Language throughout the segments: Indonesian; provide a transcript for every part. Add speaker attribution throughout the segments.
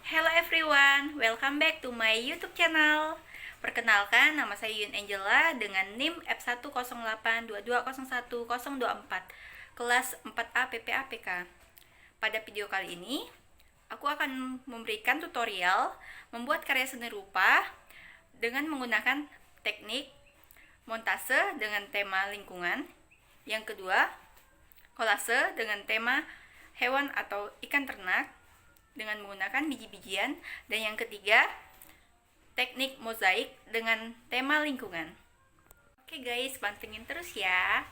Speaker 1: Hello everyone, welcome back to my YouTube channel. Perkenalkan, nama saya Yun Angela dengan NIM F10822011024, kelas 4A PPAPK. Pada video kali ini, aku akan memberikan tutorial membuat karya seni rupa dengan menggunakan teknik montase dengan tema lingkungan. Yang kedua, kolase dengan tema hewan atau ikan ternak dengan menggunakan biji-bijian, dan yang ketiga, teknik mozaik dengan tema lingkungan. Oke guys, pantengin terus ya.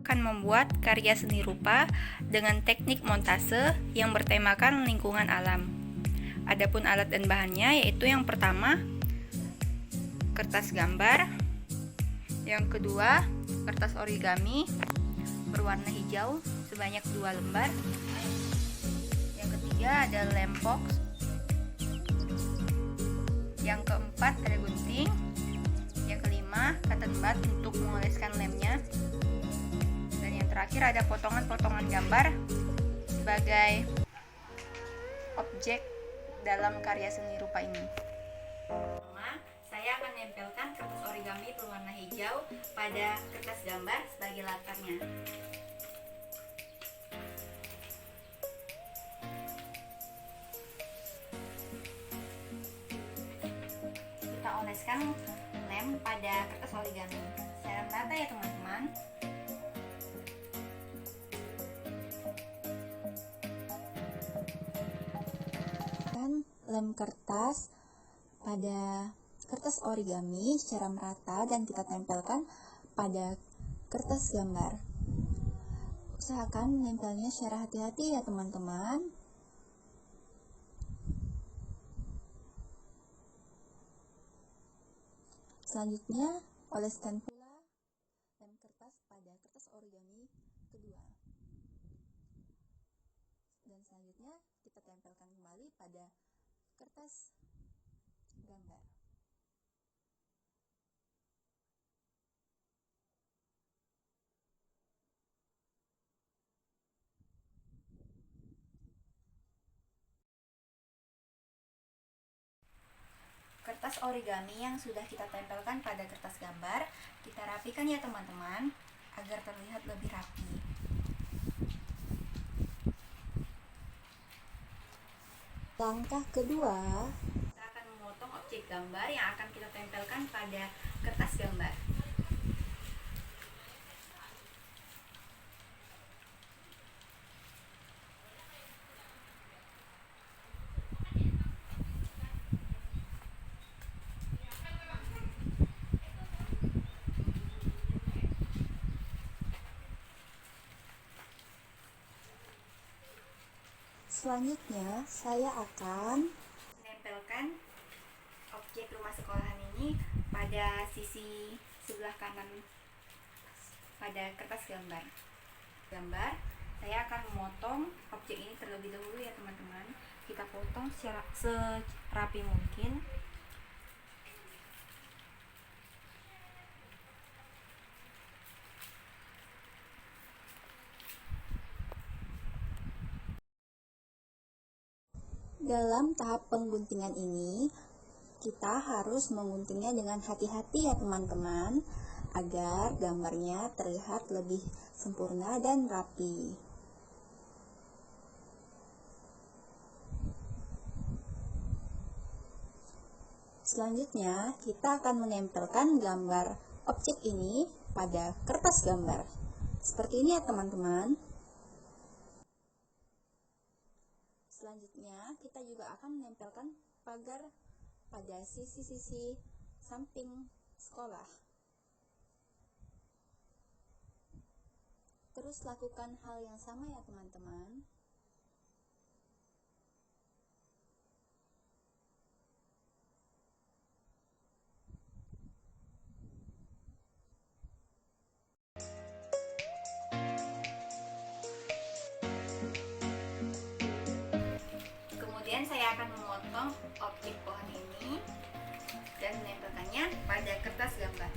Speaker 1: Akan membuat karya seni rupa dengan teknik montase yang bertemakan lingkungan alam. Adapun alat dan bahannya yaitu yang pertama, kertas gambar, yang kedua, kertas origami berwarna hijau sebanyak 2 lembar. Yang ketiga ada lem box. Yang keempat ada gunting. Yang kelima cotton bud untuk mengoleskan lemnya. Dan yang terakhir ada potongan-potongan gambar sebagai objek dalam karya seni rupa ini. Saya akan menempelkan kertas origami berwarna hijau pada kertas gambar sebagai latarnya. Kita oleskan lem pada kertas origami secara merata ya teman-teman.
Speaker 2: Lem kertas pada kertas origami secara merata dan kita tempelkan pada kertas gambar. Usahakan menempelnya secara hati-hati ya teman-teman. Selanjutnya, oleskan pula lem kertas pada kertas origami kedua. Dan selanjutnya kita tempelkan kembali pada kertas gambar.
Speaker 1: Kertas origami yang sudah kita tempelkan pada kertas gambar, kita rapikan ya teman-teman, agar terlihat lebih rapi.
Speaker 2: Langkah kedua,
Speaker 1: Kita akan memotong objek gambar yang akan kita tempelkan pada kertas gambar.
Speaker 2: selanjutnya saya akan
Speaker 1: Menempelkan objek rumah sekolahan ini pada sisi sebelah kanan pada kertas gambar. Saya akan memotong objek ini terlebih dahulu ya teman-teman. Kita potong secara serapi mungkin.
Speaker 2: Dalam tahap pengguntingan ini, kita harus mengguntingnya dengan hati-hati ya teman-teman, agar gambarnya terlihat lebih sempurna dan rapi. Selanjutnya, kita akan menempelkan gambar objek ini pada kertas gambar. Seperti ini ya teman-teman. Selanjutnya, kita juga akan menempelkan pagar pada sisi-sisi samping sekolah. Terus lakukan hal yang sama ya teman-teman.
Speaker 1: Kemudian saya akan memotong objek pohon ini dan menempelkannya pada kertas gambar.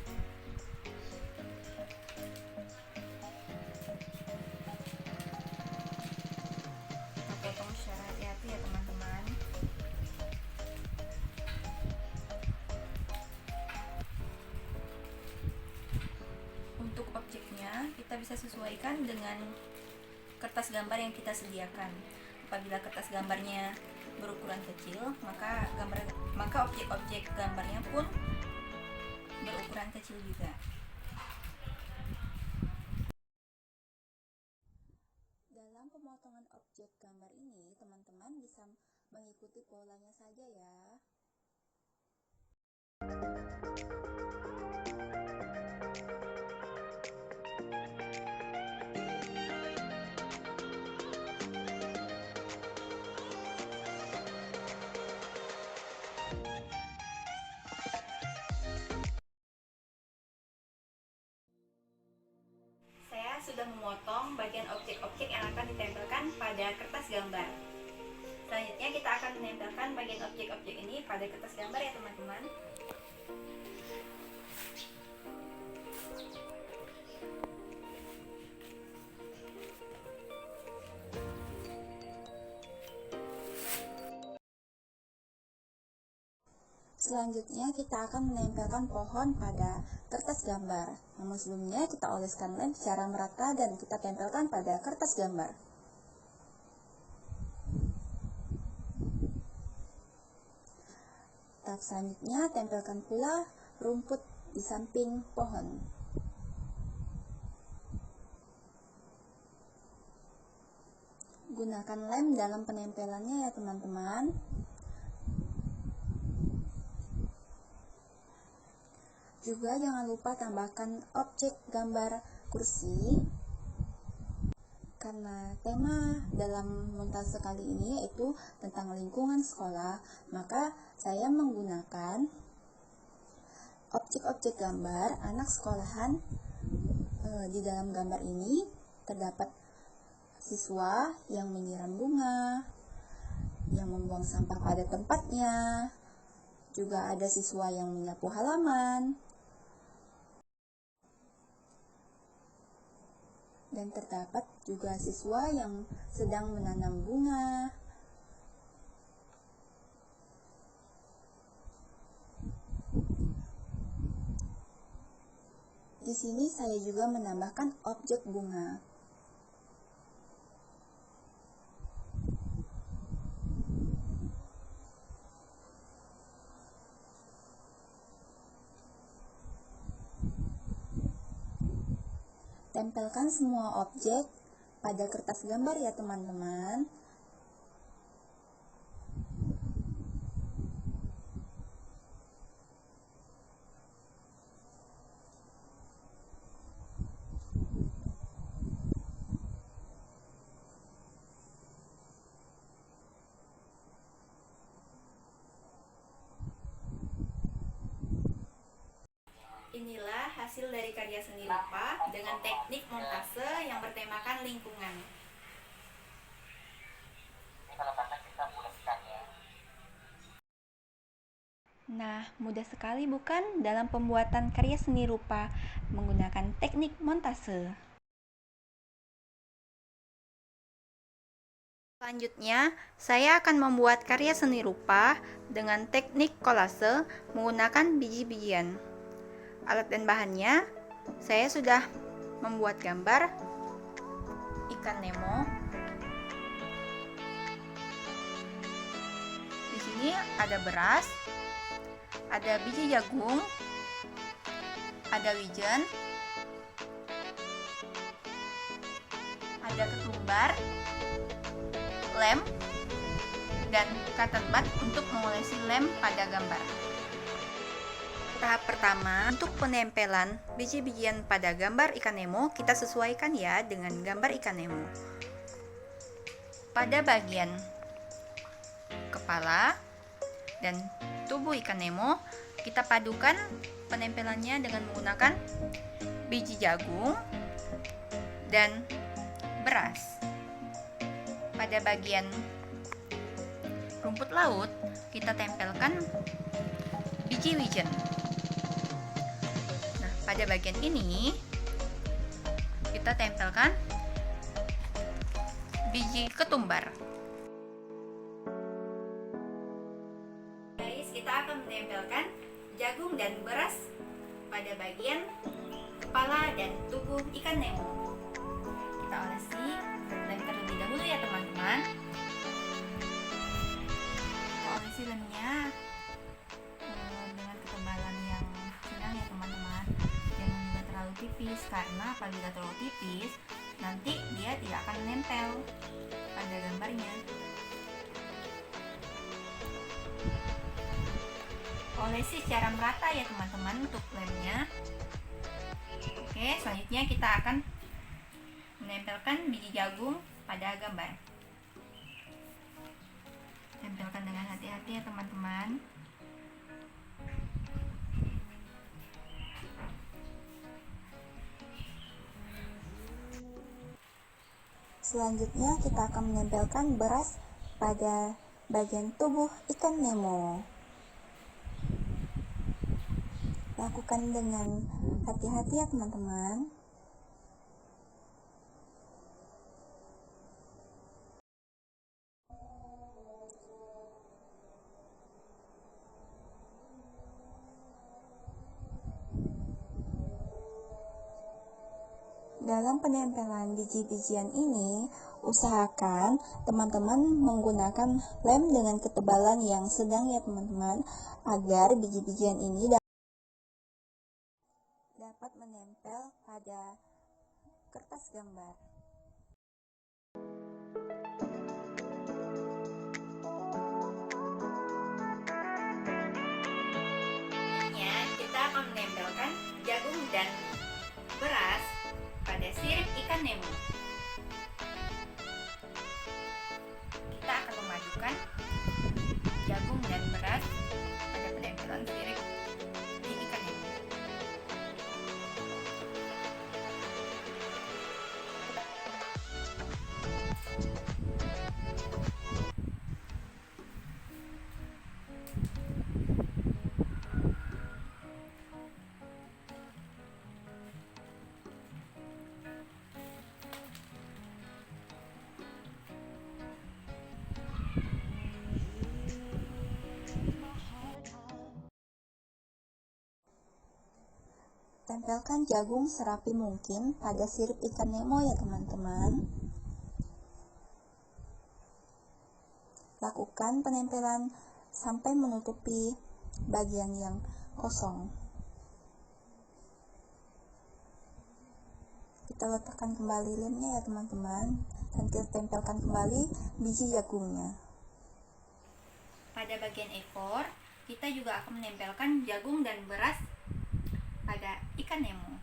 Speaker 1: kita bisa sesuaikan dengan kertas gambar yang kita sediakan. Apabila kertas gambarnya berukuran kecil, maka objek-objek gambarnya pun berukuran kecil juga.
Speaker 2: Dalam pemotongan objek gambar ini, teman-teman bisa mengikuti polanya saja ya.
Speaker 1: Saya sudah memotong bagian objek-objek yang akan ditempelkan pada kertas gambar. Selanjutnya kita akan menempelkan bagian objek-objek ini pada kertas gambar ya teman-teman.
Speaker 2: Selanjutnya kita akan menempelkan pohon pada kertas gambar. Namun sebelumnya kita oleskan lem secara merata dan kita tempelkan pada kertas gambar. Tahap selanjutnya tempelkan pula rumput di samping pohon. Gunakan lem dalam penempelannya ya teman-teman. Juga jangan lupa tambahkan objek gambar kursi. Karena tema dalam montase kali ini yaitu tentang lingkungan sekolah, maka saya menggunakan objek-objek gambar anak sekolahan. Di dalam gambar ini terdapat siswa yang menyiram bunga, yang membuang sampah pada tempatnya, juga ada siswa yang menyapu halaman, dan terdapat juga siswa yang sedang menanam bunga. Di sini saya juga menambahkan objek bunga. Tempelkan semua objek pada kertas gambar ya teman-teman.
Speaker 1: Inilah hasil dari karya seni rupa dengan teknik montase yang bertemakan lingkungan. Nah, mudah sekali bukan dalam pembuatan karya seni rupa menggunakan teknik montase. Selanjutnya, saya akan membuat karya seni rupa dengan teknik kolase menggunakan biji-bijian. Alat dan bahannya, saya sudah membuat gambar ikan Nemo. Di sini ada beras, ada biji jagung, ada wijen, ada ketumbar, lem, dan cotton bud untuk mengolesi lem pada gambar. Tahap pertama, untuk penempelan biji-bijian pada gambar ikan Nemo, kita sesuaikan ya dengan gambar ikan Nemo. Pada bagian kepala dan tubuh ikan Nemo, kita padukan penempelannya dengan menggunakan biji jagung dan beras. Pada bagian rumput laut, kita tempelkan biji wijen. Nah, pada bagian ini kita tempelkan biji ketumbar. Guys, kita akan menempelkan jagung dan beras pada bagian kepala dan tubuh ikan Nemo. tipis, karena apabila terlalu tipis nanti dia tidak akan menempel pada gambarnya. Olesi secara merata ya teman-teman untuk lemnya. Oke, selanjutnya kita akan menempelkan biji jagung pada gambar. Tempelkan dengan hati-hati ya teman-teman.
Speaker 2: Selanjutnya kita akan menempelkan beras pada bagian tubuh ikan Nemo. Lakukan dengan hati-hati ya teman-teman. Dalam penempelan biji-bijian ini, usahakan teman-teman menggunakan lem dengan ketebalan yang sedang ya teman-teman, agar biji-bijian ini dapat menempel pada kertas gambar.
Speaker 1: Selanjutnya kita akan menempelkan jagung dan beras pada sirip ikan Nemo. Kita akan memadukan jagung dan beras pada penempelan sirip di ikan Nemo.
Speaker 2: Tempelkan jagung serapi mungkin pada sirip ikan Nemo ya teman-teman. Lakukan penempelan sampai menutupi bagian yang kosong. Kita letakkan kembali lemnya ya teman-teman, dan kita tempelkan kembali biji jagungnya.
Speaker 1: Pada bagian ekor, kita juga akan menempelkan jagung dan beras pada ikan Nemo.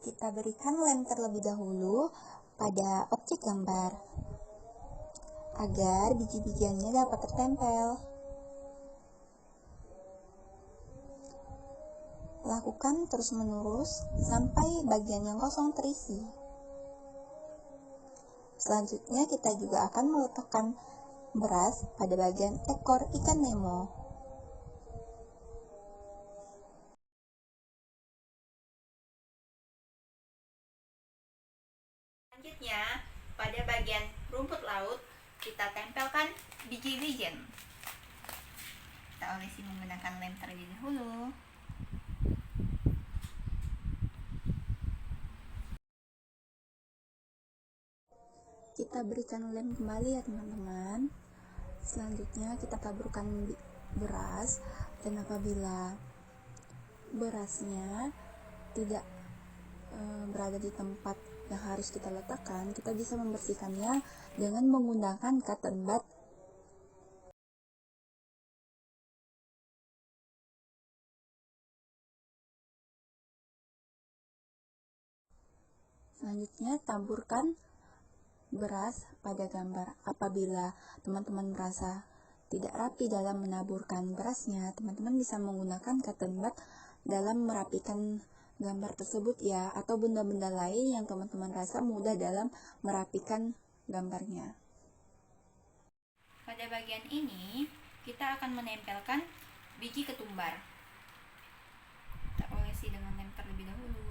Speaker 2: Kita berikan lem terlebih dahulu pada objek gambar, agar biji-bijiannya dapat tertempel. Lakukan terus-menerus sampai bagian yang kosong terisi. Selanjutnya kita juga akan meletakkan beras pada bagian ekor ikan Nemo.
Speaker 1: Selanjutnya, pada bagian rumput laut, kita tempelkan biji wijen. Kita olesi menggunakan lem terlebih dahulu.
Speaker 2: Kita berikan lem kembali ya teman-teman. Selanjutnya kita taburkan beras, dan apabila berasnya tidak berada di tempat yang harus kita letakkan, kita bisa membersihkannya dengan menggunakan cotton bud. Selanjutnya taburkan beras pada gambar. Apabila teman-teman merasa tidak rapi dalam menaburkan berasnya, teman-teman bisa menggunakan cotton bud dalam merapikan gambar tersebut ya, atau benda-benda lain yang teman-teman rasa mudah dalam merapikan gambarnya.
Speaker 1: Pada bagian ini, kita akan menempelkan biji ketumbar. Kita olesi dengan lem terlebih dahulu.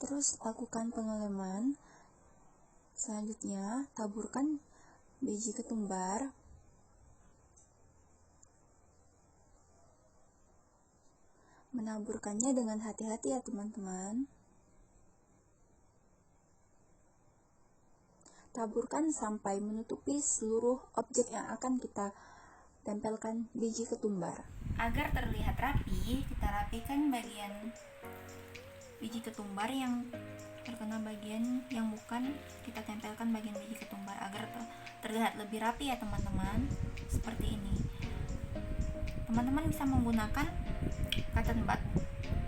Speaker 2: Terus lakukan pengeleman. Selanjutnya taburkan biji ketumbar. Menaburkannya dengan hati-hati ya teman-teman. Taburkan sampai menutupi seluruh objek yang akan kita tempelkan biji ketumbar.
Speaker 1: Agar terlihat rapi, kita rapikan bagian biji ketumbar yang terkena bagian yang bukan, kita tempelkan bagian biji ketumbar agar terlihat lebih rapi ya teman-teman. Seperti ini. Teman-teman bisa menggunakan cotton bud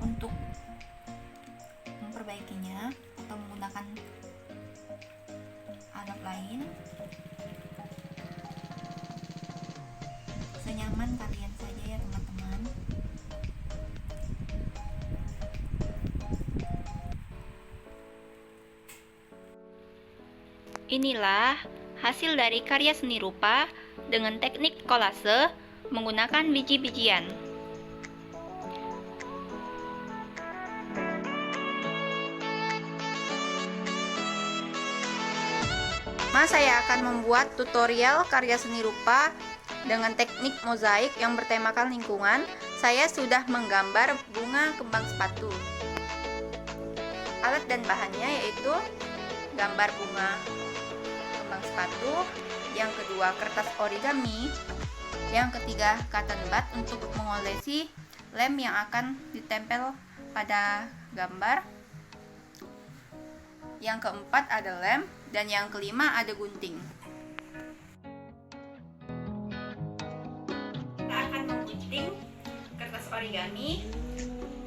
Speaker 1: untuk memperbaikinya atau menggunakan alat lain senyaman kalian saja ya teman-teman. Inilah hasil dari karya seni rupa dengan teknik kolase menggunakan biji-bijian. Saya akan membuat tutorial karya seni rupa dengan teknik mozaik yang bertemakan lingkungan. Saya sudah menggambar bunga kembang sepatu. Alat dan bahannya yaitu gambar bunga kembang sepatu, yang kedua kertas origami, yang ketiga cotton bud untuk mengolesi lem yang akan ditempel pada gambar, yang keempat ada lem, dan yang kelima ada gunting. Kita akan menggunting kertas origami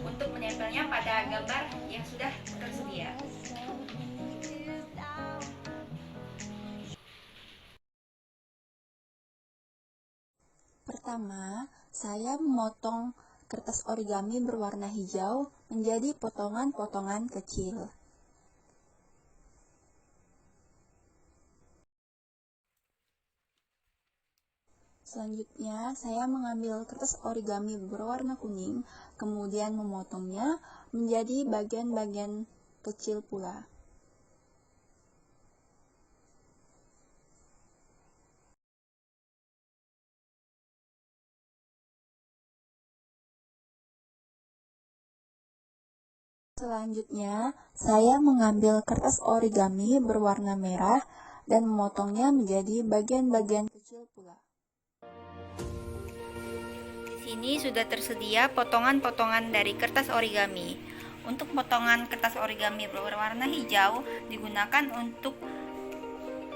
Speaker 1: untuk menempelnya pada gambar yang sudah tersedia.
Speaker 2: Pertama, saya memotong kertas origami berwarna hijau menjadi potongan-potongan kecil. Selanjutnya, saya mengambil kertas origami berwarna kuning, kemudian memotongnya menjadi bagian-bagian kecil pula. Selanjutnya, saya mengambil kertas origami berwarna merah dan memotongnya menjadi bagian-bagian kecil pula.
Speaker 1: Di sini sudah tersedia potongan-potongan dari kertas origami. Untuk potongan kertas origami berwarna hijau digunakan untuk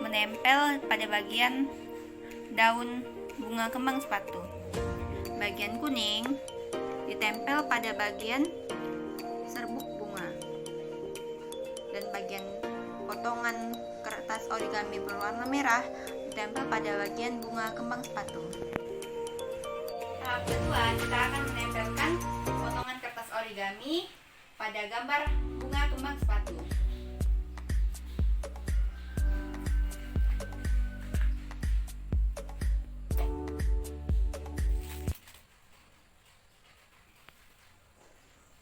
Speaker 1: menempel pada bagian daun bunga kembang sepatu. Bagian kuning ditempel pada bagian serbuk bunga. Dan bagian potongan kertas origami berwarna merah ditempel pada bagian bunga kembang sepatu. Tahap kedua, kita akan menempelkan potongan kertas origami pada gambar bunga kembang sepatu.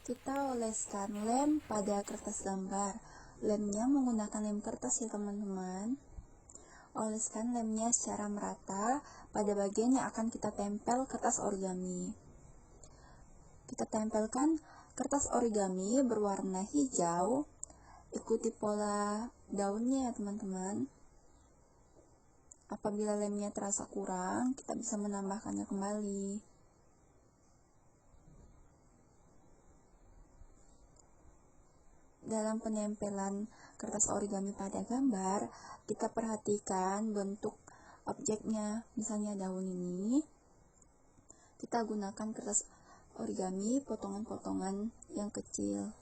Speaker 2: Kita oleskan lem pada kertas gambar. Lemnya menggunakan lem kertas ya teman-teman. Oleskan lemnya secara merata pada bagian yang akan kita tempel kertas origami. Kita tempelkan kertas origami berwarna hijau, ikuti pola daunnya ya teman-teman. Apabila lemnya terasa kurang, kita bisa menambahkannya kembali. Dalam penempelan kertas origami pada gambar, kita perhatikan bentuk objeknya. Misalnya daun ini, kita gunakan kertas origami potongan-potongan yang kecil.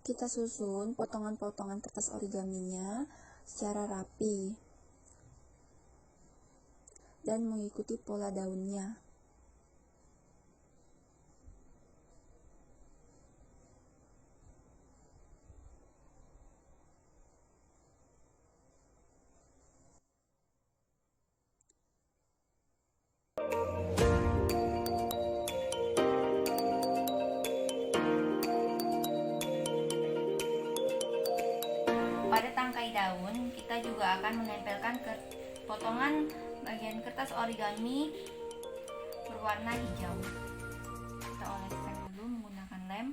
Speaker 2: Kita susun potongan-potongan kertas origaminya secara rapi dan mengikuti pola daunnya.
Speaker 1: Pada tangkai daun, kita juga akan menempelkan potongan bagian kertas origami berwarna hijau. Kita oleskan dulu menggunakan lem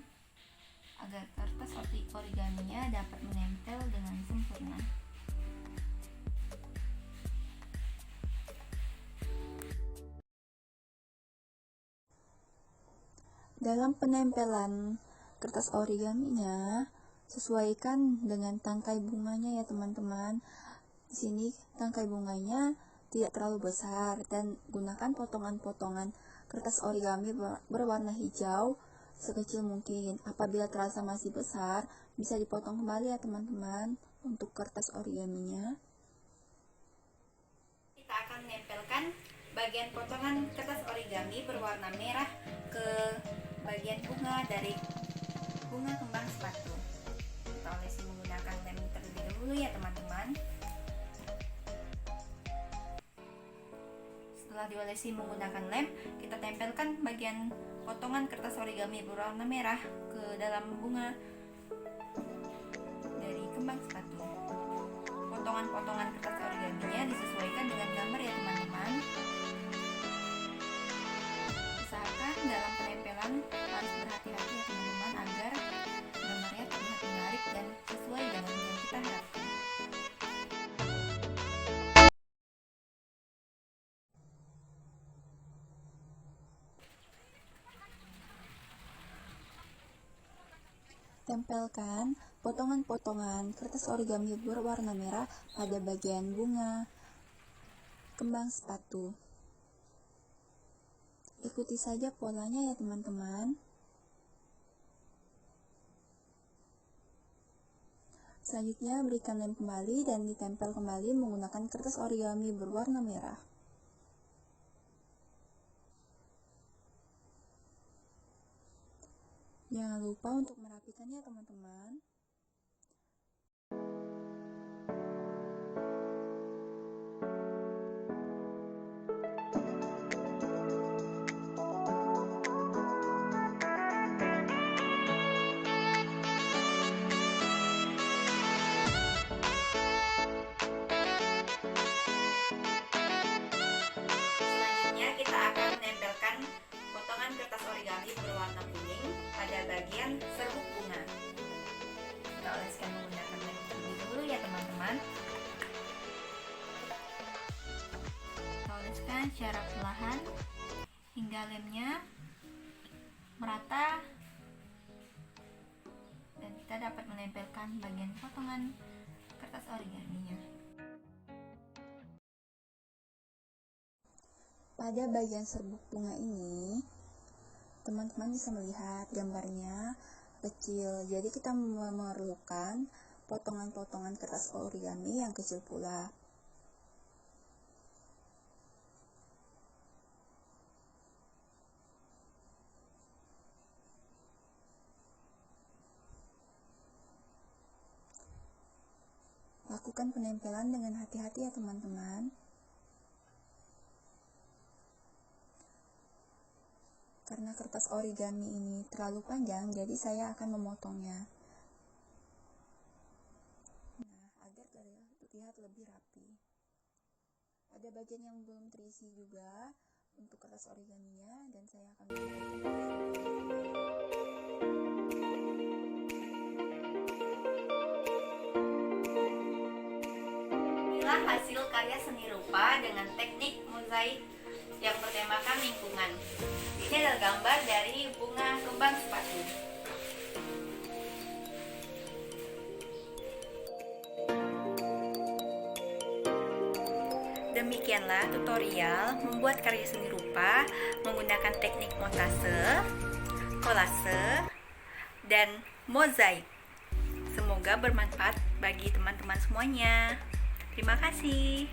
Speaker 1: agar kertas origaminya dapat menempel dengan sempurna.
Speaker 2: Dalam penempelan kertas origaminya, sesuaikan dengan tangkai bunganya ya teman-teman. Di sini tangkai bunganya tidak terlalu besar dan gunakan potongan-potongan kertas origami berwarna hijau sekecil mungkin. Apabila terasa masih besar, bisa dipotong kembali ya teman-teman untuk kertas origaminya.
Speaker 1: Kita akan menempelkan bagian potongan kertas origami berwarna merah ke bagian bunga dari bunga kembang sepatu. Kita olesi menggunakan lem terlebih dahulu ya teman-teman. Setelah diolesi menggunakan lem, kita tempelkan bagian potongan kertas origami berwarna merah ke dalam bunga dari kembang sepatu. Potongan-potongan kertas origaminya disesuaikan dengan gambar ya teman-teman. Usahakan dalam penempelan harus berhati-hati ya teman-teman agar gambarnya terlihat menarik dan sesuai dengan yang kita harapkan.
Speaker 2: Tempelkan potongan-potongan kertas origami berwarna merah pada bagian bunga kembang sepatu. Ikuti saja polanya ya teman-teman. Selanjutnya berikan lem kembali dan ditempel kembali menggunakan kertas origami berwarna merah. Jangan lupa untuk merapikannya teman-teman.
Speaker 1: Selanjutnya kita akan menempelkan potongan kertas origami berwarna kuning pada bagian serbuk bunga. Kita oleskan menggunakan lem terlebih dahulu ya teman-teman. Kita oleskan secara perlahan hingga lemnya merata dan kita dapat menempelkan bagian potongan kertas origaminya.
Speaker 2: Pada bagian serbuk bunga ini, teman-teman bisa melihat gambarnya kecil, jadi kita memerlukan potongan-potongan kertas origami yang kecil pula. Lakukan penempelan dengan hati-hati ya teman-teman. Karena kertas origami ini terlalu panjang, jadi saya akan memotongnya. Nah, agar terlihat lebih rapi. Ada bagian yang belum terisi juga untuk kertas origaminya, dan saya akan
Speaker 1: Inilah hasil karya seni rupa dengan teknik mozaik yang bertemakan lingkungan. Ini adalah gambar dari bunga kembang sepatu. Demikianlah tutorial membuat karya seni rupa menggunakan teknik montase, kolase, dan mozaik. Semoga bermanfaat bagi teman-teman semuanya. Terima kasih.